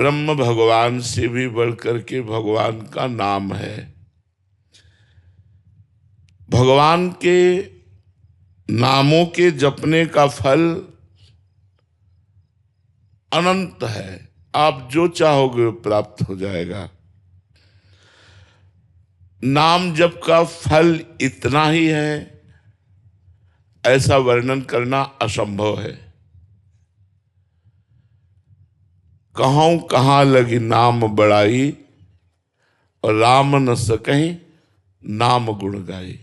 ब्रह्म भगवान से भी बढ़कर के भगवान का नाम है। भगवान के नामों के जपने का फल अनंत है। आप जो चाहोगे वो प्राप्त हो जाएगा। नाम जप का फल इतना ही है, ऐसा वर्णन करना असंभव है। कहूं कहाँ लगी नाम बड़ाई, और राम न सकहीं नाम गुण गाई।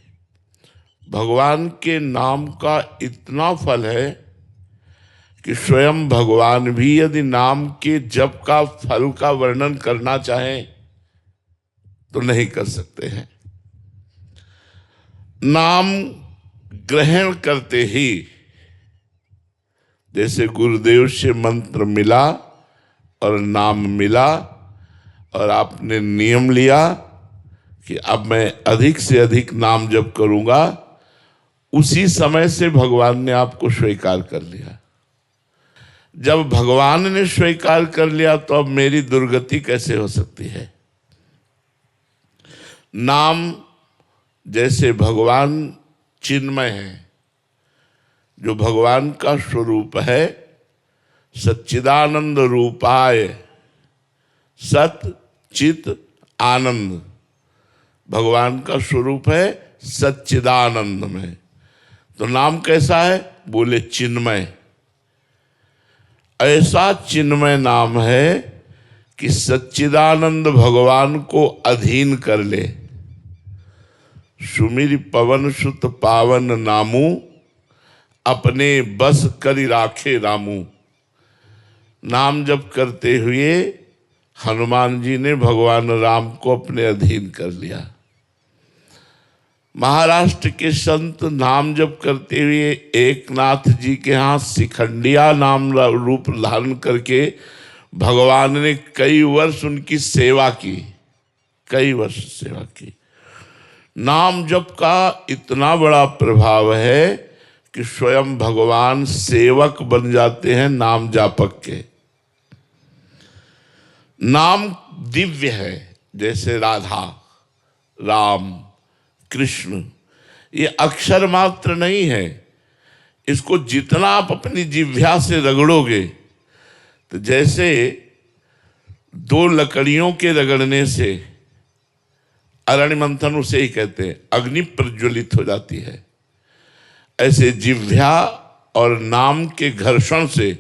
भगवान के नाम का इतना फल है कि स्वयं भगवान भी यदि नाम के जप का फल का वर्णन करना चाहें तो नहीं कर सकते हैं। नाम ग्रहण करते ही, जैसे गुरुदेव से मंत्र मिला और नाम मिला और आपने नियम लिया कि अब मैं अधिक से अधिक नाम जप करूंगा, उसी समय से भगवान ने आपको स्वीकार कर लिया। जब भगवान ने स्वीकार कर लिया तो अब मेरी दुर्गति कैसे हो सकती है। नाम जैसे भगवान चिन्मय है, जो भगवान का स्वरूप है, सच्चिदानंद रूपाय सत चित आनंद, भगवान का स्वरूप है सच्चिदानंद में। तो नाम कैसा है? बोले चिन्मय। ऐसा चिन्मय नाम है कि सच्चिदानंद भगवान को अधीन कर ले। सुमिर पवन सुत पावन नामू, अपने बस करि राखे रामू। नाम जप करते हुए हनुमान जी ने भगवान राम को अपने अधीन कर लिया। महाराष्ट्र के संत नाम जप करते हुए एकनाथ जी के यहाँ शिखंडिया नाम रूप धारण करके भगवान ने कई वर्ष उनकी सेवा की, कई वर्ष सेवा की। नाम जप का इतना बड़ा प्रभाव है कि स्वयं भगवान सेवक बन जाते हैं नाम जापक के। नाम दिव्य है, जैसे राधा, राम, कृष्ण, ये अक्षर मात्र नहीं है। इसको जितना आप अपनी जिह्वा से रगड़ोगे, तो जैसे दो लकड़ियों के रगड़ने से, अरण्य मंथन उसे ही कहते हैं, अग्नि प्रज्वलित हो जाती है, ऐसे जिह्वा और नाम के घर्षण से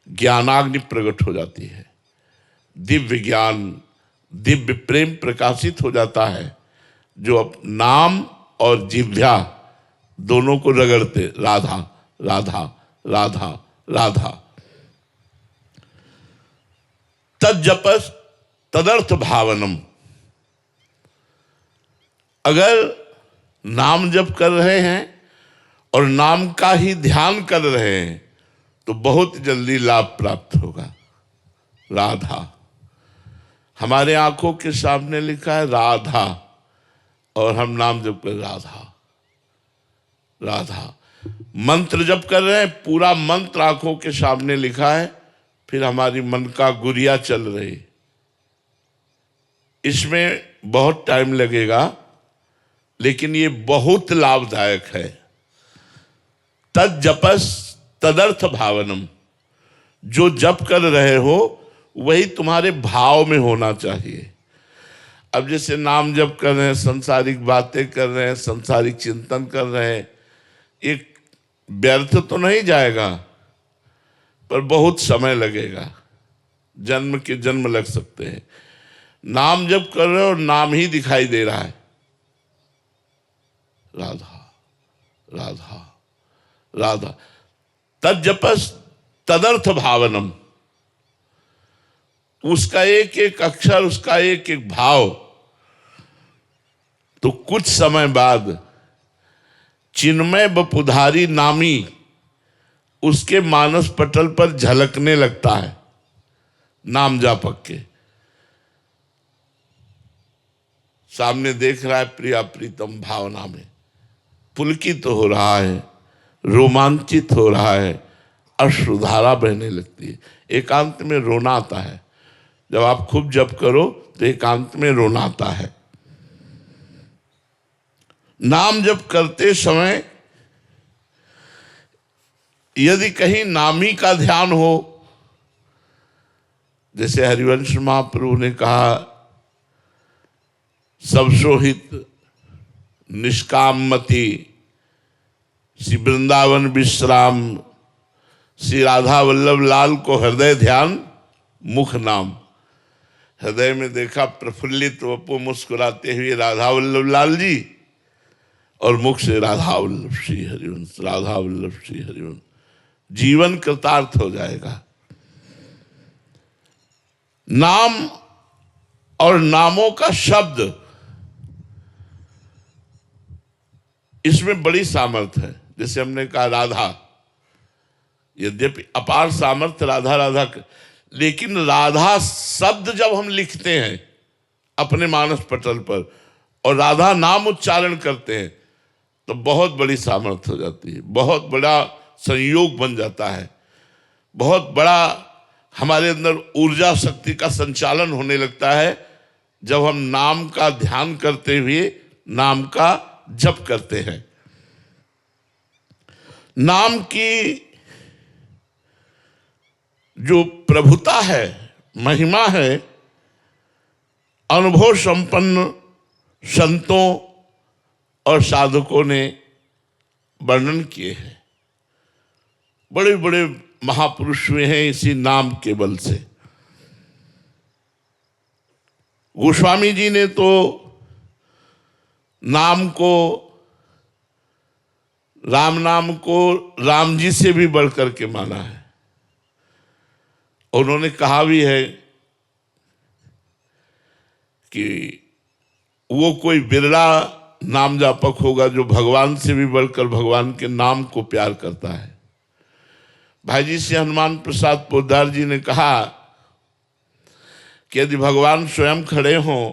ज्ञानाग्नि प्रकट हो जाती है। दिव्य ज्ञान, दिव्य प्रेम प्रकाशित हो जाता है, जो नाम और जिह्वा दोनों को रगड़ते, राधा राधा राधा राधा। तज्जपस तदर्थ भावनम। अगर नाम जप कर रहे हैं और नाम का ही ध्यान कर रहे हैं तो बहुत जल्दी लाभ प्राप्त होगा। राधा, हमारे आंखों के सामने लिखा है राधा, और हम नाम जप कर राधा राधा। मंत्र जप कर रहे हैं, पूरा मंत्र आंखों के सामने लिखा है, फिर हमारी मन का गुरिया चल रही। इसमें बहुत टाइम लगेगा, लेकिन ये बहुत लाभदायक है। तज्जपस तदर्थ भावनम। जो जप कर रहे हो वही तुम्हारे भाव में होना चाहिए। अब जैसे नाम जप कर रहे हैं, संसारिक बातें कर रहे हैं, संसारिक चिंतन कर रहे हैं, एक व्यर्थ तो नहीं जाएगा, पर बहुत समय लगेगा, जन्म के जन्म लग सकते हैं। नाम जप कर रहे हो और नाम ही दिखाई दे रहा है, राधा राधा राधा। तज्जपस तदर्थ भावनम। उसका एक एक अक्षर, उसका एक एक भाव, तो कुछ समय बाद चिन्मय बपुधारी नामी उसके मानस पटल पर झलकने लगता है। नाम जापक के सामने देख रहा है, प्रिया प्रीतम भावना में पुलकित तो हो रहा है, रोमांचित हो रहा है, अश्रुधारा बहने लगती है, एकांत में रोना आता है। जब आप खूब जप करो तो एकांत में रोना आता है। नाम जप करते समय यदि कहीं नामी का ध्यान हो, जैसे हरिवंश महाप्रभु ने कहा, सब सोहित निष्कामति, श्री वृंदावन विश्राम, श्री राधा वल्लभ लाल को हृदय ध्यान मुख नाम। हृदय में देखा प्रफुल्लित वपु मुस्कुराते हुए राधा वल्लभ लाल जी, और मुख से राधा वल्लभ श्री हरिवंश, राधा वल्लभ श्री हरिवंश। जीवन कृतार्थ हो जाएगा। नाम और नामों का शब्द, इसमें बड़ी सामर्थ्य है। जैसे हमने कहा राधा, यद्यपि अपार सामर्थ्य राधा राधा, लेकिन राधा शब्द जब हम लिखते हैं अपने मानस पटल पर और राधा नाम उच्चारण करते हैं तो बहुत बड़ी सामर्थ्य हो जाती है, बहुत बड़ा संयोग बन जाता है, बहुत बड़ा हमारे अंदर ऊर्जा शक्ति का संचालन होने लगता है जब हम नाम का ध्यान करते हुए नाम का जप करते हैं। नाम की जो प्रभुता है, महिमा है, अनुभव संपन्न संतों और साधकों ने वर्णन किए हैं। बड़े बड़े महापुरुष हुए हैं इसी नाम के बल से। गोस्वामी जी ने तो नाम को, राम नाम को राम जी से भी बढ़कर के माना है। उन्होंने कहा भी है कि वो कोई बिरला नाम जापक होगा जो भगवान से भी बढ़कर भगवान के नाम को प्यार करता है। भाई जी से हनुमान प्रसाद पोद्दार जी ने कहा कि यदि भगवान स्वयं खड़े हों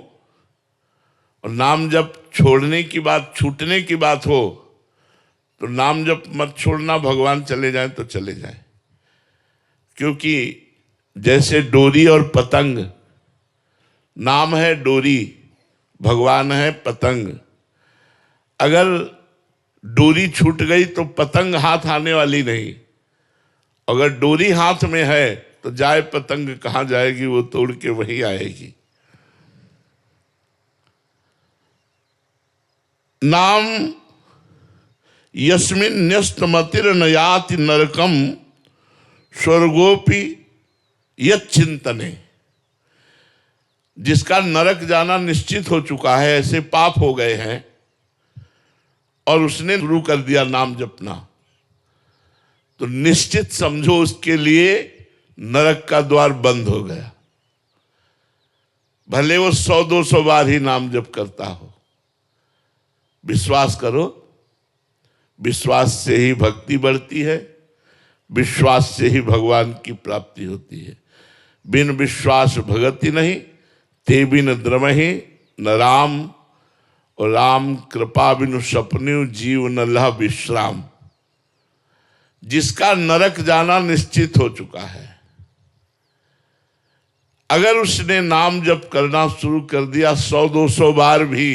और नाम जप छोड़ने की बात, छूटने की बात हो, तो नाम जप मत छोड़ना, भगवान चले जाएं तो चले जाएं। क्योंकि जैसे डोरी और पतंग, नाम है डोरी, भगवान है पतंग। अगर डोरी छूट गई तो पतंग हाथ आने वाली नहीं। अगर डोरी हाथ में है तो जाए पतंग कहाँ जाएगी, वो तोड़ के वही आएगी। नाम यस्मिन् न्यस्तमतिर्न याति नरकम स्वर्गोपि यच्चिंतने। जिसका नरक जाना निश्चित हो चुका है, ऐसे पाप हो गए हैं और उसने शुरू कर दिया नाम जपना, तो निश्चित समझो उसके लिए नरक का द्वार बंद हो गया। भले वो 100-200 बार ही नाम जप करता हो। विश्वास करो, विश्वास से ही भक्ति बढ़ती है, विश्वास से ही भगवान की प्राप्ति होती है। बिन विश्वास भगति नहीं, ते बिन द्रमहि न राम, और राम कृपा बिनु सपन्यु जीव न लह विश्राम। जिसका नरक जाना निश्चित हो चुका है, अगर उसने नाम जप करना शुरू कर दिया 100-200 बार भी,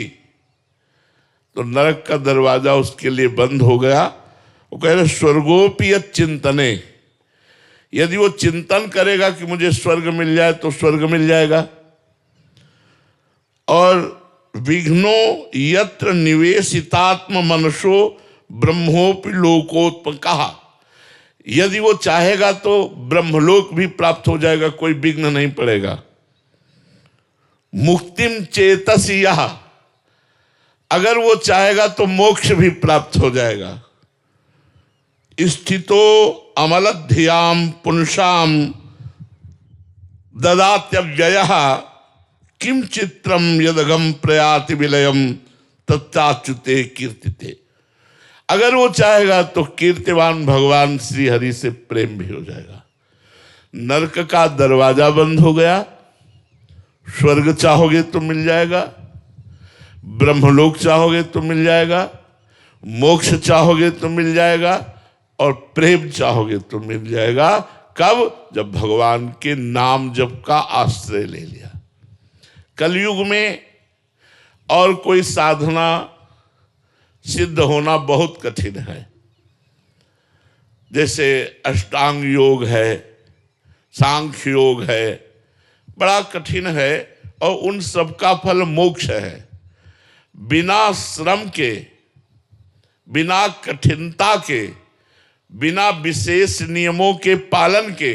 तो नरक का दरवाजा उसके लिए बंद हो गया। वो कह रहे स्वर्गोपि चिंतने, यदि वो चिंतन करेगा कि मुझे स्वर्ग मिल जाए तो स्वर्ग मिल जाएगा। और विघ्नो यत्र निवेशितात्म मनसो ब्रह्मोपि लोकोत्पन्न, कहा यदि वो चाहेगा तो ब्रह्मलोक भी प्राप्त हो जाएगा, कोई विघ्न नहीं पड़ेगा। मुक्तिम चेतसी यह, अगर वो चाहेगा तो मोक्ष भी प्राप्त हो जाएगा। स्थितो अमलध्याम पुंसाम ददात्यव्ययः किम चित्रम यदगम प्रयाति विलयम तत्ताच्युते कीर्तिते। अगर वो चाहेगा तो कीर्तिवान भगवान श्री हरि से प्रेम भी हो जाएगा। नरक का दरवाजा बंद हो गया, स्वर्ग चाहोगे तो मिल जाएगा, ब्रह्मलोक चाहोगे तो मिल जाएगा, मोक्ष चाहोगे तो मिल जाएगा, और प्रेम चाहोगे तो मिल जाएगा। कब? जब भगवान के नाम जप का आश्रय ले लिया। कलयुग में और कोई साधना सिद्ध होना बहुत कठिन है। जैसे अष्टांग योग है, सांख्य योग है, बड़ा कठिन है और उन सब का फल मोक्ष है। बिना श्रम के, बिना कठिनता के, बिना विशेष नियमों के पालन के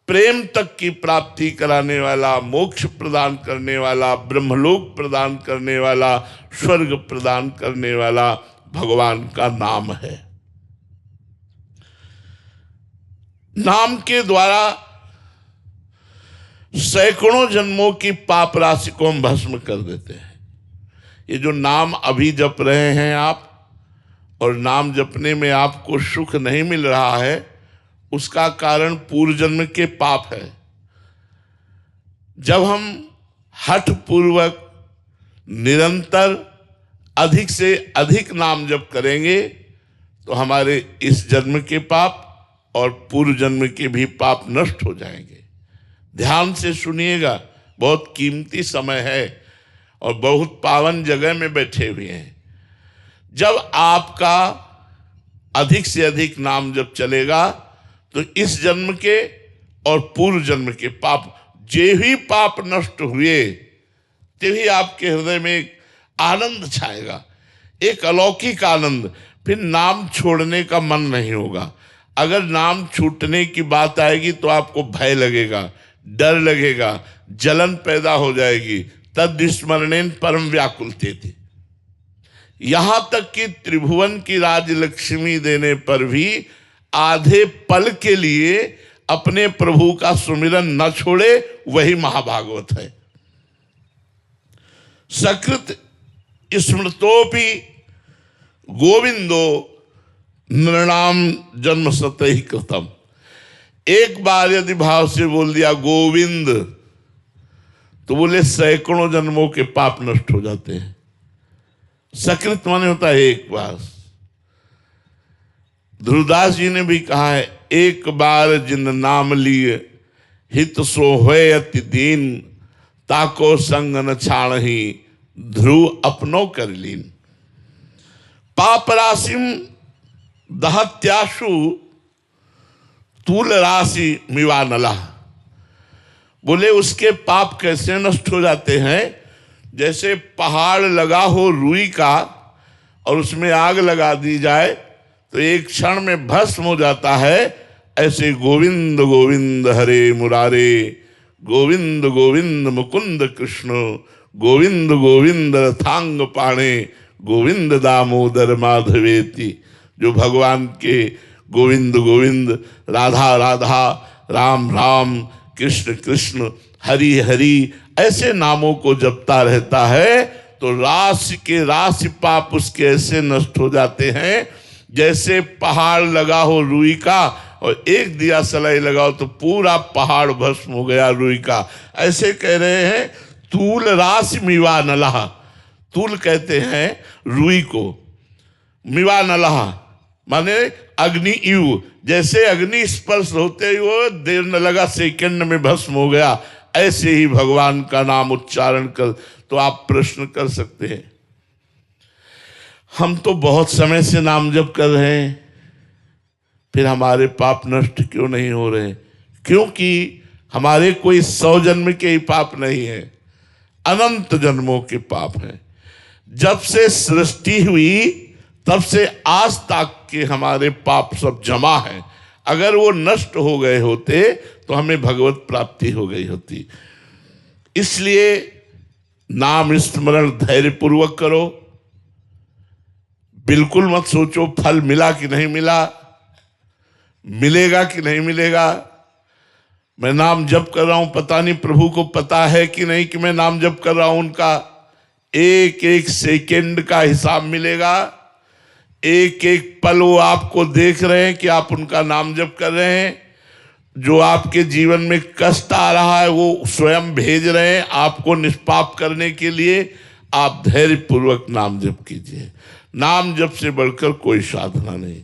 प्रेम तक की प्राप्ति कराने वाला, मोक्ष प्रदान करने वाला, ब्रह्मलोक प्रदान करने वाला, स्वर्ग प्रदान करने वाला भगवान का नाम है। नाम के द्वारा सैकड़ों जन्मों की पाप राशि को हम भस्म कर देते हैं। ये जो नाम अभी जप रहे हैं आप, और नाम जपने में आपको सुख नहीं मिल रहा है, उसका कारण पूर्व जन्म के पाप है। जब हम हठ पूर्वक निरंतर अधिक से अधिक नाम जप करेंगे तो हमारे इस जन्म के पाप और पूर्व जन्म के भी पाप नष्ट हो जाएंगे। ध्यान से सुनिएगा, बहुत कीमती समय है और बहुत पावन जगह में बैठे हुए हैं। जब आपका अधिक से अधिक नाम जब चलेगा तो इस जन्म के और पूर्व जन्म के पाप, जे ही पाप नष्ट हुए, तभी आपके हृदय में एक आनंद छाएगा, एक अलौकिक आनंद। फिर नाम छोड़ने का मन नहीं होगा। अगर नाम छूटने की बात आएगी तो आपको भय लगेगा, डर लगेगा, जलन पैदा हो जाएगी। तद स्मरणेन परम व्याकुलते थे। यहां तक कि त्रिभुवन की राजलक्ष्मी देने पर भी आधे पल के लिए अपने प्रभु का सुमिरन न छोड़े, वही महाभागवत है। सकृत स्मृतोपि गोविंदो नृणाम जन्म सतहि कृतम। एक बार यदि भाव से बोल दिया गोविंद, तो बोले सैकड़ों जन्मों के पाप नष्ट हो जाते हैं। सकृत माने होता है एक बार। ध्रुवदास जी ने भी कहा है, एक बार जिन नाम लिए हित सो होय अति दीन, ताको संग न छाणहि ध्रुव अपनो कर लीन। पाप राशिम दहत्याशु तूल राशि मिवा नला। बोले उसके पाप कैसे नष्ट हो जाते हैं? जैसे पहाड़ लगा हो रुई का और उसमें आग लगा दी जाए तो एक क्षण में भस्म हो जाता है। ऐसे गोविंद गोविंद हरे मुरारे, गोविंद गोविंद मुकुंद कृष्ण, गोविंद गोविंद रथांग पाणे, गोविंद दामोदर माधवेति। जो भगवान के गोविंद गोविंद, राधा राधा, राम राम, कृष्ण कृष्ण, हरि हरि ऐसे नामों को जपता रहता है तो राशि के राशि पाप उसके ऐसे नष्ट हो जाते हैं जैसे पहाड़ लगा हो रुई का और एक दिया सलाई लगाओ तो पूरा पहाड़ भस्म हो गया रुई का। ऐसे कह रहे हैं तूल राशि मिवा नलहा। तूल कहते हैं रुई को, मिवा नलहा माने अग्नि युग। जैसे अग्नि स्पर्श होते ही वो देर न लगा, सेकंड में भस्म हो गया। ऐसे ही भगवान का नाम उच्चारण कर। तो आप प्रश्न कर सकते हैं, हम तो बहुत समय से नाम जप कर रहे हैं, फिर हमारे पाप नष्ट क्यों नहीं हो रहे? क्योंकि हमारे कोई 100 जन्म के ही पाप नहीं है, अनंत जन्मों के पाप हैं। जब से सृष्टि हुई तब से आज तक के हमारे पाप सब जमा हैं। अगर वो नष्ट हो गए होते तो हमें भगवत प्राप्ति हो गई होती। इसलिए नाम स्मरण धैर्य पूर्वक करो। बिल्कुल मत सोचो फल मिला कि नहीं मिला, मिलेगा कि नहीं मिलेगा। मैं नाम जप कर रहा हूं, पता नहीं प्रभु को पता है कि नहीं कि मैं नाम जप कर रहा हूं। उनका एक एक सेकंड का हिसाब मिलेगा। एक एक पल वो आपको देख रहे हैं कि आप उनका नाम जप कर रहे हैं। जो आपके जीवन में कष्ट आ रहा है वो स्वयं भेज रहे हैं आपको निष्पाप करने के लिए। आप धैर्य पूर्वक नाम जप कीजिए। नाम जप से बढ़कर कोई साधना नहीं।